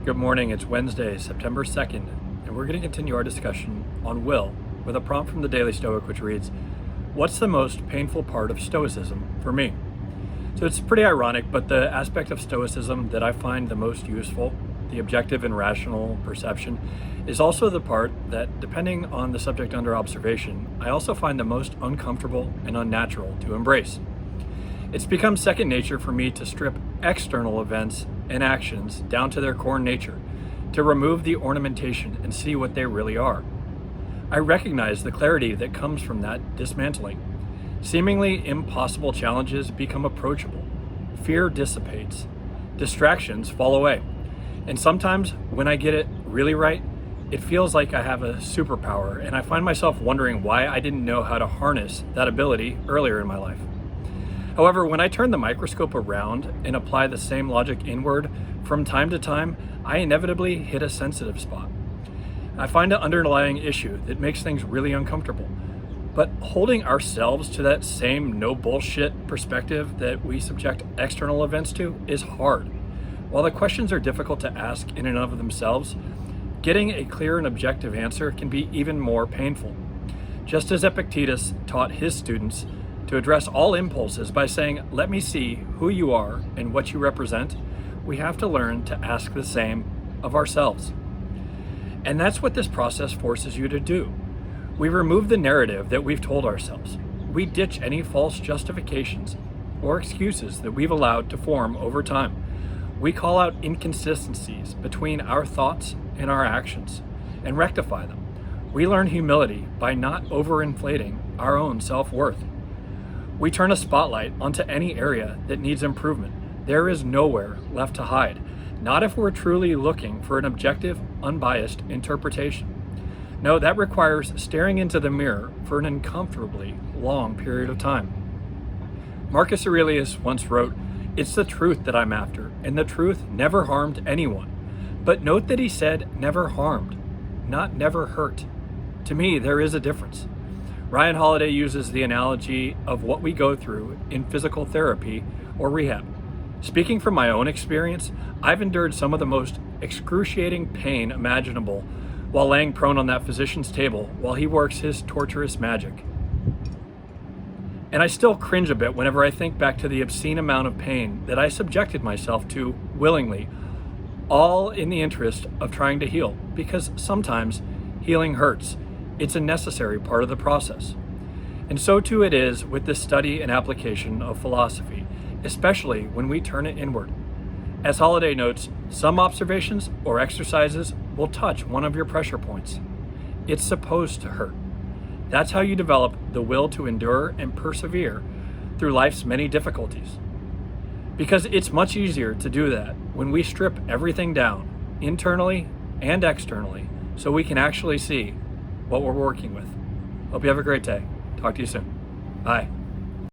Good morning, it's Wednesday, September 2nd, and we're going to continue our discussion on will with a prompt from the Daily Stoic which reads, what's the most painful part of Stoicism for me? So it's pretty ironic, but the aspect of Stoicism that I find the most useful, the objective and rational perception, is also the part that, depending on the subject under observation, I also find the most uncomfortable and unnatural to embrace. It's become second nature for me to strip external events and actions down to their core nature, to remove the ornamentation and see what they really are. I recognize the clarity that comes from that dismantling. Seemingly impossible challenges become approachable. Fear dissipates. Distractions fall away. And sometimes when I get it really right, it feels like I have a superpower, and I find myself wondering why I didn't know how to harness that ability earlier in my life. However, when I turn the microscope around and apply the same logic inward, from time to time, I inevitably hit a sensitive spot. I find an underlying issue that makes things really uncomfortable. But holding ourselves to that same no bullshit perspective that we subject external events to is hard. While the questions are difficult to ask in and of themselves, getting a clear and objective answer can be even more painful. Just as Epictetus taught his students to address all impulses by saying, let me see who you are and what you represent, we have to learn to ask the same of ourselves. And that's what this process forces you to do. We remove the narrative that we've told ourselves. We ditch any false justifications or excuses that we've allowed to form over time. We call out inconsistencies between our thoughts and our actions and rectify them. We learn humility by not overinflating our own self-worth. We turn a spotlight onto any area that needs improvement. There is nowhere left to hide, not if we're truly looking for an objective, unbiased interpretation. No, that requires staring into the mirror for an uncomfortably long period of time. Marcus Aurelius once wrote, "It's the truth that I'm after, and the truth never harmed anyone." But note that he said never harmed, not never hurt. To me, there is a difference. Ryan Holiday uses the analogy of what we go through in physical therapy or rehab. Speaking from my own experience, I've endured some of the most excruciating pain imaginable while laying prone on that physician's table while he works his torturous magic. And I still cringe a bit whenever I think back to the obscene amount of pain that I subjected myself to willingly, all in the interest of trying to heal, because sometimes healing hurts. It's a necessary part of the process. And so too it is with the study and application of philosophy, especially when we turn it inward. As Holiday notes, some observations or exercises will touch one of your pressure points. It's supposed to hurt. That's how you develop the will to endure and persevere through life's many difficulties. Because it's much easier to do that when we strip everything down, internally and externally, so we can actually see what we're working with. Hope you have a great day. Talk to you soon. Bye.